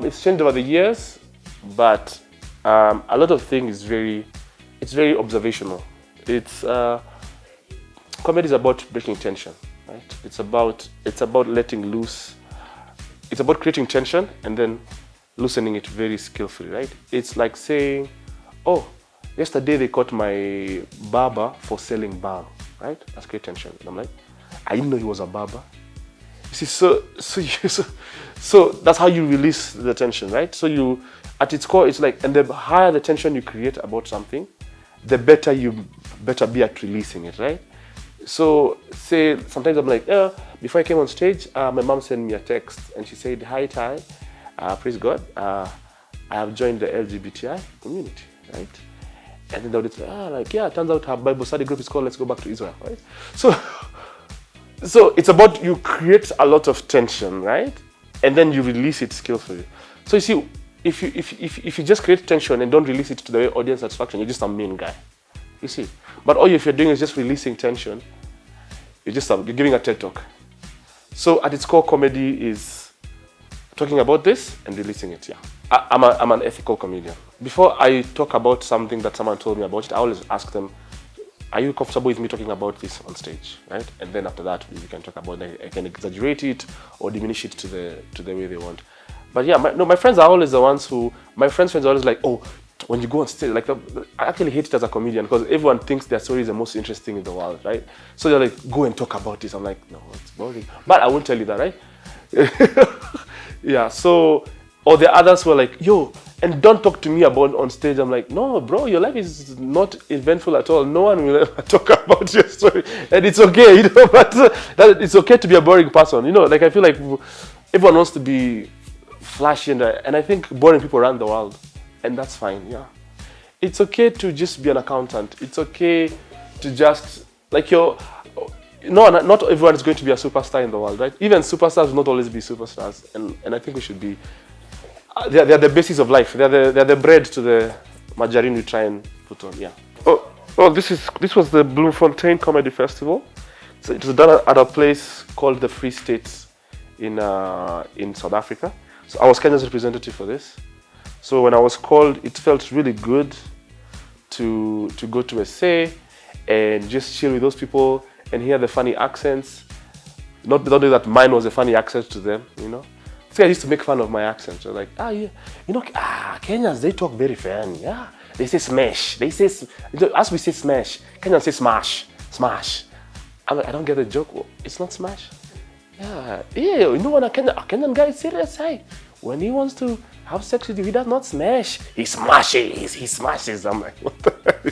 It's changed over the years, but a lot of things it's very observational. It's comedy is about breaking tension, right? It's about letting loose. It's about creating tension and then loosening it very skillfully, right? It's like saying, oh, yesterday they caught my barber for selling balm, right? That's create tension. And I'm like, I didn't know he was a barber. You see, so that's how you release the tension, right? So you, at its core, it's like, and the higher the tension you create about something, the better you better be at releasing it, right? So say sometimes I'm like, before I came on stage, my mom sent me a text and she said, hi Ty, praise God, I have joined the LGBTI community, right? And then they would say, like, yeah, it turns out her Bible study group is called Let's Go Back to Israel, right? So it's about you create a lot of tension, right? And then you release it skillfully. So you see, if you just create tension and don't release it to the audience satisfaction, you're just a mean guy. You see. But all if you're doing is just releasing tension, you're giving a TED talk. So at its core, comedy is talking about this and releasing it, yeah. I'm an ethical comedian. Before I talk about something that someone told me about it, I always ask them, are you comfortable with me talking about this on stage, right? And then after that, we can talk about it. I can exaggerate it or diminish it to the way they want. But yeah, my friends are always the ones my friends are always like, oh, when you go on stage, like, I actually hate it as a comedian because everyone thinks their story is the most interesting in the world, right? So they're like, go and talk about this. I'm like, no, it's boring. But I won't tell you that, right? Yeah, so, or the others were like, yo, and don't talk to me about on stage. I'm like, no, bro, your life is not eventful at all. No one will ever talk about your story. And it's okay, but it's okay to be a boring person. Like I feel like everyone wants to be flashy and I think boring people run the world. And that's fine, yeah. It's okay to just be an accountant. It's okay to just, like not everyone is going to be a superstar in the world, right? Even superstars will not always be superstars. And I think we should be, they're the basis of life. They're the bread to the margarine we try and put on, yeah. Oh, this was the Bloemfontein Comedy Festival. So it was done at a place called the Free States in South Africa. So I was Kenya's representative for this. So when I was called, it felt really good to go to SA and just chill with those people and hear the funny accents. Not that mine was a funny accent to them, So I used to make fun of my accent. So like, yeah, Kenyans, they talk very funny, yeah. They say smash. They say, as we say smash, Kenyans say smash, smash. I'm like, I don't get the joke. Well, it's not smash. Yeah, when a Kenyan guy is serious, when he wants to have sex with you, he does not smash. He smashes. He smashes. I'm like, what the hell?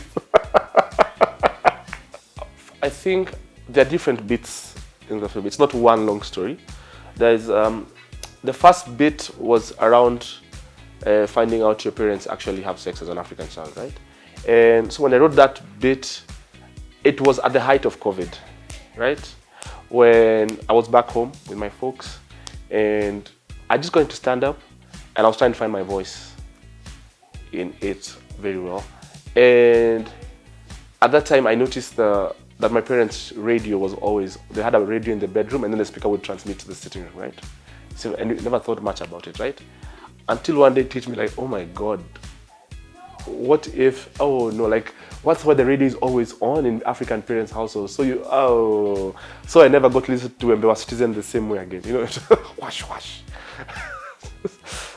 I think there are different bits in the film. It's not one long story. There's the first bit was around finding out your parents actually have sex as an African child, right? And so when I wrote that bit, it was at the height of COVID, right? When I was back home with my folks and I just got into stand up and I was trying to find my voice in it very well. And at that time I noticed that my parents' radio was always, they had a radio in the bedroom and then the speaker would transmit to the sitting room, right? So, and I never thought much about it, right? Until one day it hit me like, oh my God, what if, what's why the radio is always on in African parents' households? So so I never got to listen to Embewa Citizen the same way again, wash.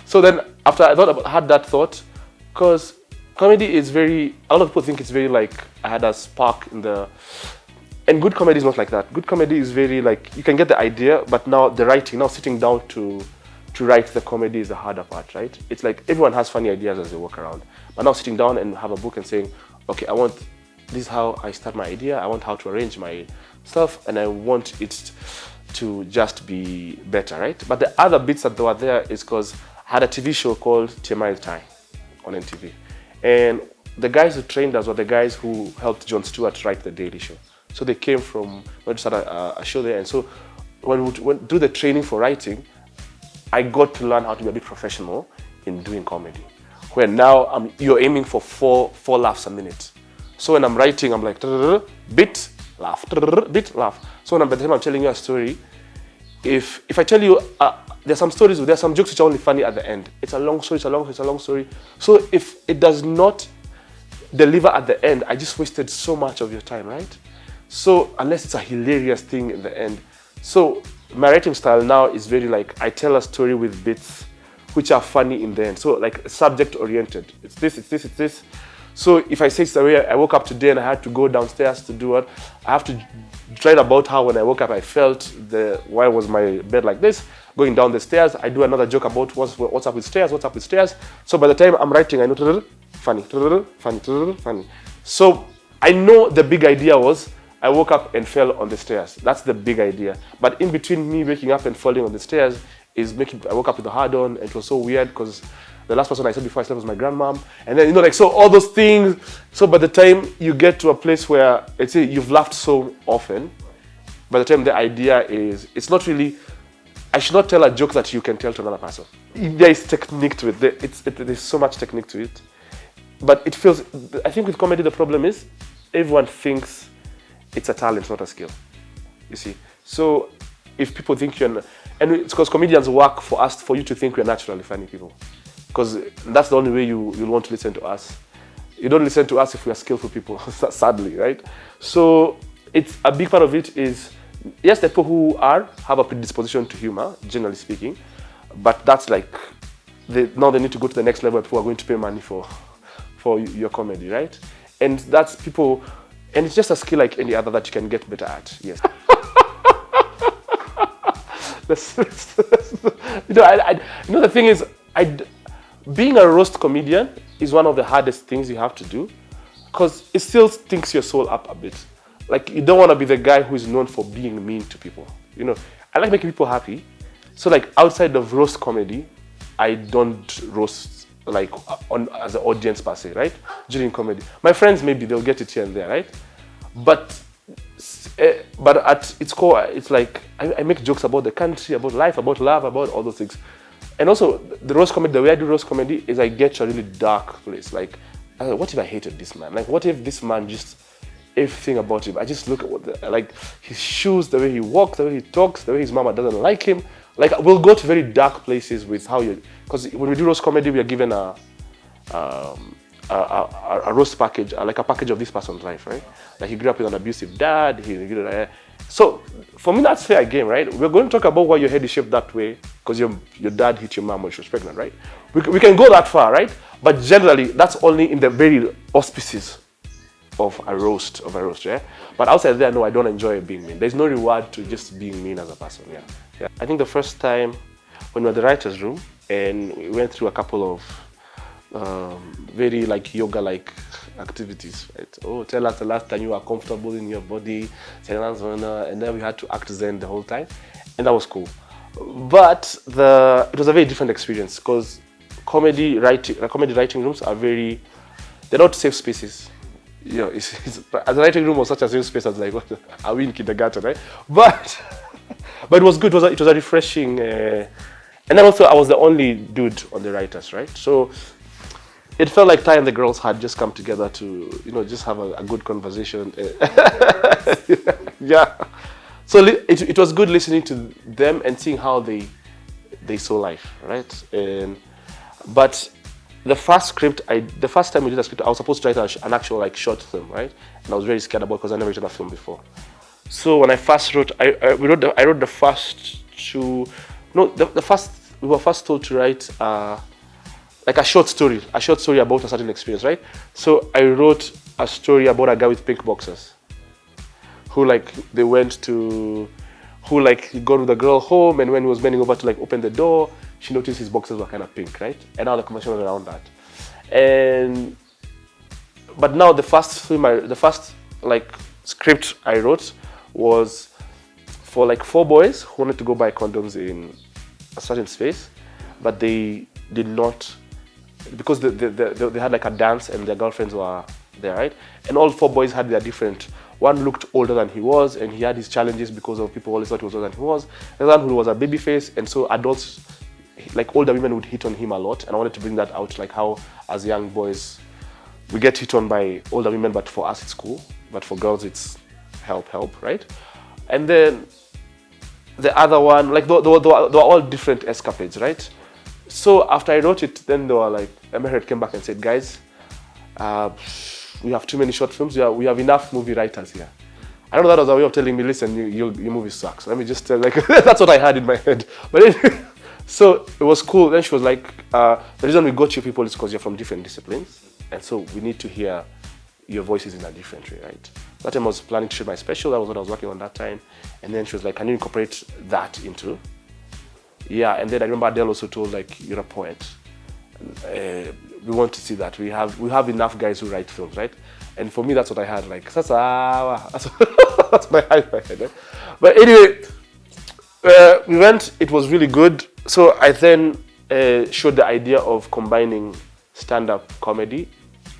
So then after I had that thought, because comedy is a lot of people think it's very like, I had a spark and good comedy is not like that. Good comedy is very like, you can get the idea, but now the writing, now sitting down to write the comedy is the harder part, right? It's like everyone has funny ideas as they walk around. But now sitting down and have a book and saying, okay, this is how I start my idea, I want how to arrange my stuff, and I want it to just be better, right? But the other bits that were there is because I had a TV show called TMI Thai on NTV. And the guys who trained us were the guys who helped Jon Stewart write The Daily Show. So they came from, we just had a show there. And so when we went do the training for writing, I got to learn how to be a bit professional in doing comedy. Where now you're aiming for four laughs a minute. So when I'm writing, I'm like, bit, laugh, bit, laugh. So by the time I'm telling you a story, if I tell you, there's some stories, there's some jokes which are only funny at the end. It's a long story, it's a long story. So if it does not deliver at the end, I just wasted so much of your time, right? So unless it's a hilarious thing in the end. So my writing style now is very like, I tell a story with bits which are funny in the end. So like subject oriented. It's this, it's this, it's this. So if I say it's the way I woke up today and I had to go downstairs to do what, I have to write about how when I woke up I felt why was my bed like this. Going down the stairs, I do another joke about what's up with stairs, what's up with stairs. So by the time I'm writing, I know funny, funny, funny. So I know the big idea was I woke up and fell on the stairs. That's the big idea. But in between me waking up and falling on the stairs is I woke up with a hard on, and it was so weird because the last person I said before I slept was my grandmom. And then, like, so all those things. So by the time you get to a place where, let's say you've laughed so often, by the time the idea is, it's not really, I should not tell a joke that you can tell to another person. There is technique to it. There's so much technique to it. But it feels, I think with comedy, the problem is everyone thinks it's a talent, not a skill. You see? So if people think and it's because comedians work for you to think we're naturally funny people. Because that's the only way you'll want to listen to us. You don't listen to us if we are skillful people, sadly, right? So it's a big part of it is, yes, the people who have a predisposition to humor, generally speaking, but that's like, now they need to go to the next level. People are going to pay money for your comedy, right? And that's people, and it's just a skill like any other that you can get better at, yes. The thing is, being a roast comedian is one of the hardest things you have to do because it still stinks your soul up a bit. Like, you don't want to be the guy who is known for being mean to people. I like making people happy. So like outside of roast comedy, I don't roast like as an audience per se, right? During comedy. My friends, maybe they'll get it here and there, right? But at its core, it's like I make jokes about the country, about life, about love, about all those things. And also, the roast comedy, the way I do roast comedy is I get to a really dark place. Like, what if I hated this man? Like, what if this man just, everything about him, I just look at like his shoes, the way he walks, the way he talks, the way his mama doesn't like him. Like, we'll go to very dark places with how because when we do roast comedy, we are given a roast package, like a package of this person's life, right? Like, he grew up with an abusive dad, so for me, that's fair game, right? We're going to talk about why your head is shaped that way because your dad hit your mom when she was pregnant, right? We can go that far, right? But generally, that's only in the very auspices of a roast, yeah? But outside there, no, I don't enjoy being mean. There's no reward to just being mean as a person, yeah. I think the first time when we were at the writer's room and we went through a couple of very like yoga-like activities, right? Oh, tell us the last time you were comfortable in your body, and then we had to act zen the whole time, and that was cool. But it was a very different experience because comedy writing rooms are they're not safe spaces. As a writing room was such a safe space, I was like, what, are we in kindergarten, right? But it was good. It was a refreshing, and then also I was the only dude on the writers, right? So it felt like Ty and the girls had just come together to, just have a good conversation. Yeah. So it was good listening to them and seeing how they saw life, right? But the first time we did a script, I was supposed to write an actual like short film, right? And I was very scared about because I never written a film before. So when I first wrote, I wrote the first two. No, we were first told to write like a short story about a certain experience, right? So I wrote a story about a guy with pink boxers who like they went to, who like he got with the girl home, and when he was bending over to like open the door, she noticed his boxers were kind of pink, right? And now the conversation was around that. But now the first like script I wrote was for like 4 boys who wanted to go buy condoms in a certain space, but they did not, because they had like a dance and their girlfriends were there, right? And all 4 boys had their different. One looked older than he was, and he had his challenges because of people always thought he was older than he was. The other one who was a baby face, and so adults, like older women, would hit on him a lot. And I wanted to bring that out, like how as young boys we get hit on by older women, but for us it's cool, but for girls it's help, right? And then the other one, like they were all different escapades, right? So after I wrote it, then they were like, Emirate came back and said, guys, we have too many short films. We have enough movie writers here. I don't know, that was a way of telling me, listen, your movie sucks. Let me just tell, like, that's what I had in my head. But anyway, so it was cool. Then she was like, the reason we got you people is because you're from different disciplines. And so we need to hear your voices in a different way, right? That time I was planning to shoot my special. That was what I was working on that time. And then she was like, can you incorporate that into? Yeah, and then I remember Adele also told, like, you're a poet. We want to see that. We have enough guys who write films, right? And for me, that's what I had, like, that's what I had in my head, right? But anyway, we went, it was really good. So I then showed the idea of combining stand-up comedy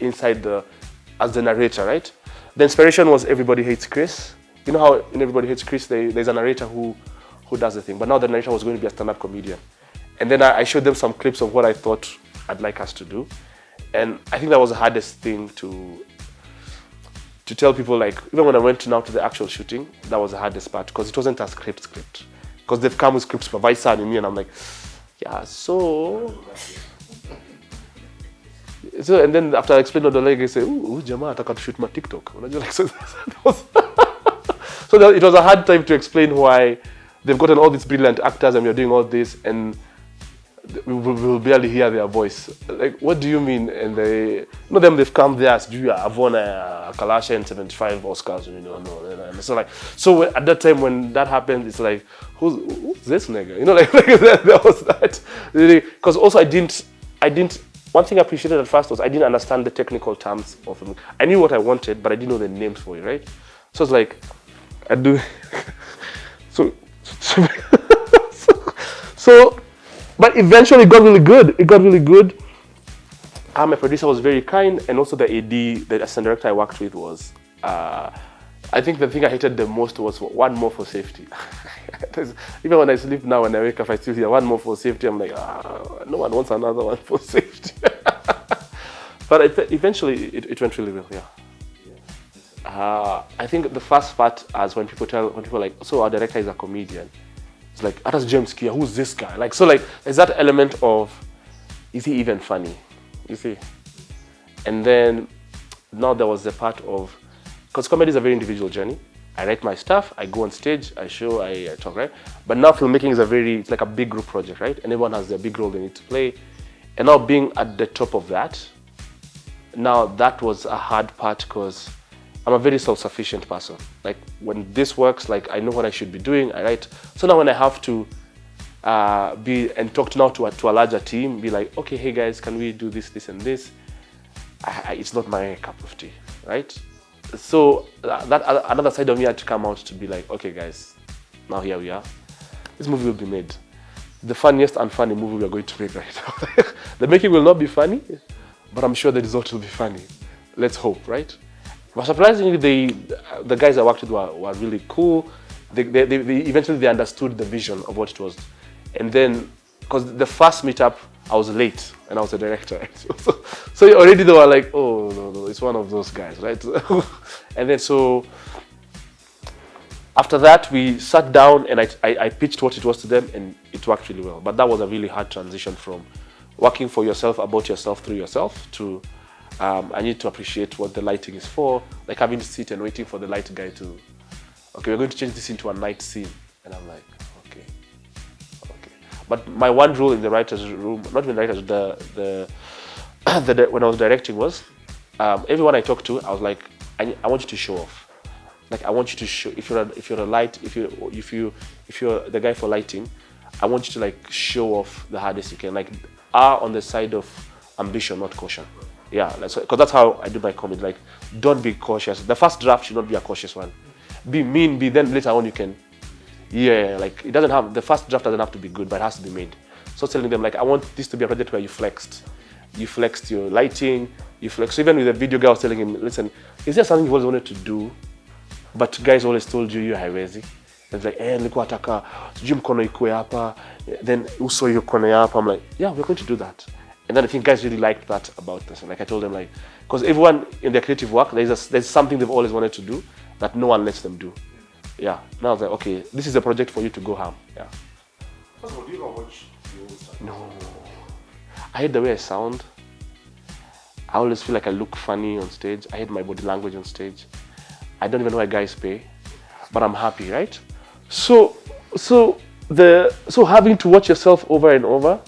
inside as the narrator, right? The inspiration was Everybody Hates Chris. You know how in Everybody Hates Chris, there's a narrator who does the thing, but now the narrator was going to be a stand-up comedian. And then I showed them some clips of what I thought I'd like us to do. And I think that was the hardest thing to tell people, like, even when I went to the actual shooting, that was the hardest part, because it wasn't a script. Because they've come with scripts for Vice and me, and I'm like, yeah, so and then after I explained all the leg, I say, ooh, Jama, I can shoot my TikTok. Like, so it was a hard time to explain why they've gotten all these brilliant actors and we're doing all this, and we will barely hear their voice. Like, what do you mean? And they've come there as I've won a Kalasha and 75 Oscars, no. So at that time when that happened, it's like, who's this nigga? Like there was that. Really, because also I didn't. One thing I appreciated at first was I didn't understand the technical terms of it. I knew what I wanted, but I didn't know the names for it, right? So it's like, I do. So, but eventually it got really good. My producer was very kind, and also the AD, the assistant director I worked with was, I think the thing I hated the most was one more for safety. Even when I sleep now, when I wake up, I still hear one more for safety. I'm like, no one wants another one for safety. But eventually it went really well, yeah. I think the first part is when people are like, so our director is a comedian. It's like, that's James Kia, who's this guy? Like, so like, there's that element of, is he even funny? You see? And then now there was the part of, because comedy is a very individual journey. I write my stuff, I go on stage, I show, I talk, right? But now filmmaking is it's like a big group project, right? And everyone has their big role they need to play. And now being at the top of that, now that was a hard part because I'm a very self-sufficient person. Like when this works, like I know what I should be doing, I write. So now when I have to be and talk to a larger team, be like, okay, hey guys, can we do this, this and this? It's not my cup of tea, right? So that another side of me had to come out to be like, okay guys, now here we are. This movie will be made. The funniest unfunny movie we are going to make right now. The making will not be funny, but I'm sure the result will be funny. Let's hope, right? But surprisingly, the guys I worked with were really cool. They eventually understood the vision of what it was. And then, because the first meetup, I was late and I was a director. Right? So already they were like, oh, no, it's one of those guys, right? And then so, after that, we sat down and I pitched what it was to them and it worked really well. But that was a really hard transition from working for yourself, about yourself, through yourself, to I need to appreciate what the lighting is for, like having to sit and waiting for the light guy to, okay, we're going to change this into a night scene. And I'm like, okay. But my one rule in the writer's room, not even the writer's, when I was directing was, everyone I talked to, I was like, I want you to show off. Like I want you to show, if you're a light, if you're the guy for lighting, I want you to like show off the hardest you can. Like on the side of ambition, not caution. Yeah, because that's how I do my comedy. Like, don't be cautious. The first draft should not be a cautious one. Be mean, then later on you can. Yeah, like it doesn't have, the first draft doesn't have to be good, but it has to be made. So telling them like, I want this to be a project where you flexed your lighting, so even with the video guy, I was telling him, listen, is there something you always wanted to do, but guys always told you haiwezi? It's like, nilikuwa nataka sijui mkono ikuwe hapa, then uso hiyo kone hapa. I'm like, yeah, we're going to do that. And then I think guys really liked that about this. And like I told them, like, because everyone in their creative work, there's something they've always wanted to do that no one lets them do. Yeah. Now I was like, okay, this is a project for you to go ham. Yeah. First of all, do you ever watch your own stuff? No. I hate the way I sound. I always feel like I look funny on stage. I hate my body language on stage. I don't even know why guys pay, but I'm happy, right? So having to watch yourself over and over,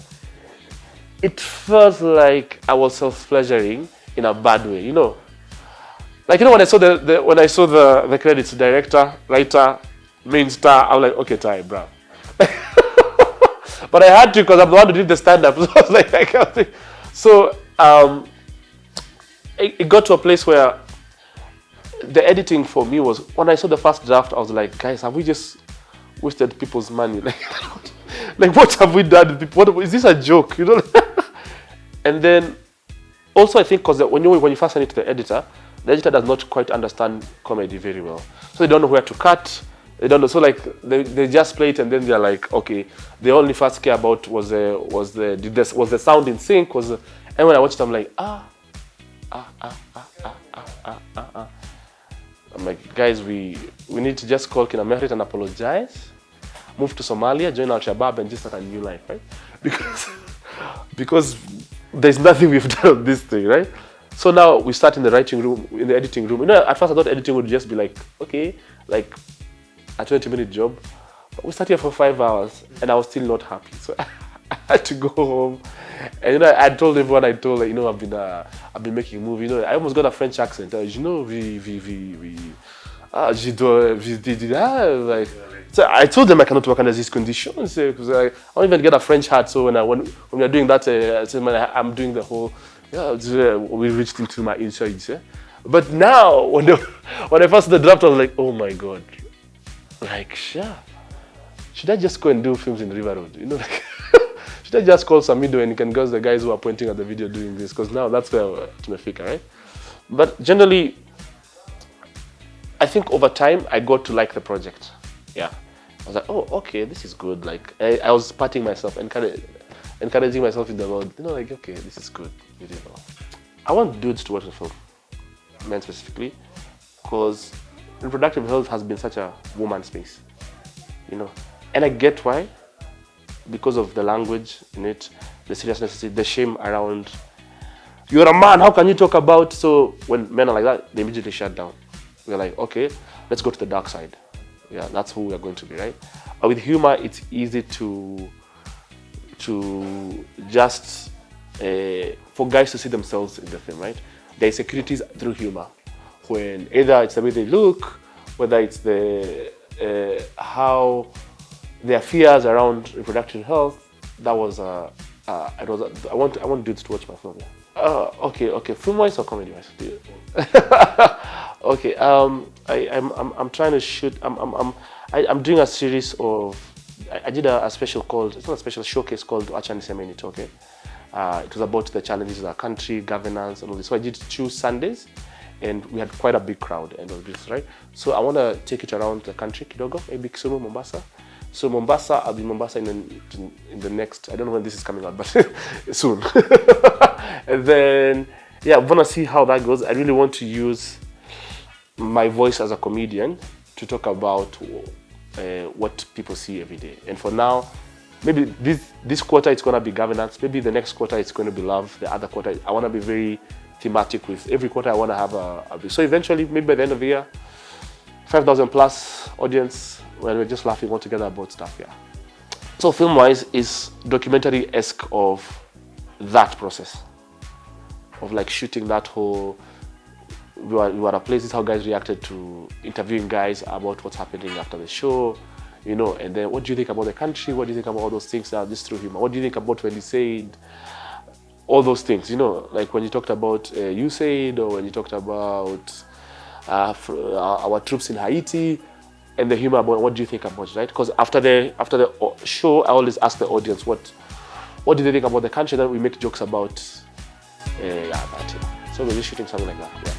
it felt like I was self-pleasuring in a bad way, you know. Like, you know, when I saw the credits, director, writer, main star, I was like, okay, time, bro. But I had to because I'm the one who did the stand-up. So I was like, I can't think. So it got to a place where the editing for me was, when I saw the first draft, I was like, guys, have we just wasted people's money? Like what have we done? What is this a joke? You know? And then also I think because when you first send it to the editor does not quite understand comedy very well. So they don't know where to cut. They don't know. So like they just play it and then they're like, okay, they only first care about was the sound in sync, and when I watched it, I'm like, I'm like, guys, we need to just call Kina Merit and apologize, move to Somalia, join Al-Shabaab and just start a new life, right? Because there's nothing we've done on this thing, right? So now we start in the writing room, in the editing room. You know, at first I thought editing would just be like, okay, like a 20-minute job. But we sat here for 5 hours and I was still not happy. So I had to go home. And you know, I told everyone, you know, I've been making a movie. You know, I almost got a French accent. You know, like. So I told them I cannot work under these conditions because I don't even get a French hat. So when we're doing that, I'm doing the whole. Yeah, we reached into my insides. Yeah? But now, when I first did the draft, I was like, oh my god, like, should I just go and do films in River Road? You know, like, should I just call Samido and you can go the guys who are pointing at the video doing this? Because now that's where tumefika, right? But generally, I think over time I got to like the project. Yeah, I was like, oh, okay, this is good. Like, I was patting myself and encouraging myself in the Lord. You know, like, okay, this is good. You did well. I want dudes to watch the film, men specifically, because reproductive health has been such a woman space, you know, and I get why, because of the language in it, the seriousness, the shame around. You're a man. How can you talk about? So when men are like that, they immediately shut down. We're like, okay, let's go to the dark side. Yeah, that's who we're going to be, right? But with humor, it's easy to just for guys to see themselves in the film, right? Their insecurities through humor. When either it's the way they look, whether it's the how their fears around reproductive health. That was I want dudes to watch my film. Yeah. Okay. Film-wise or comedy-wise? Okay. I'm trying to shoot. I'm doing a series of. I did a special called. It's not a special showcase called Acha Niseme Nitoke. It was about the challenges of our country, governance, and all this. So I did 2 Sundays, and we had quite a big crowd and all this, right? So I want to take it around the country, Kidogo, maybe Kisumu, Mombasa. So Mombasa, I'll be in Mombasa in the next, I don't know when this is coming out, but soon. And then, yeah, I want to see how that goes. I really want to use my voice as a comedian to talk about what people see every day. And for now, maybe this quarter it's going to be governance. Maybe the next quarter it's going to be love. The other quarter, I want to be very thematic with every quarter. I want to have a so eventually, maybe by the end of the year, 5,000 plus audience when we're just laughing all together about stuff. Yeah. So film-wise is documentary-esque of that process of like shooting that whole. We were at a place. This is how guys reacted to interviewing guys about what's happening after the show, you know. And then, what do you think about the country? What do you think about all those things that are just through humor? What do you think about when he said all those things? You know, like when you talked about USAID or when you talked about our troops in Haiti, and the humor about what do you think about it, right? Because after the show, I always ask the audience what do they think about the country. Then we make jokes about that. Yeah. So we're just shooting something like that. Yeah.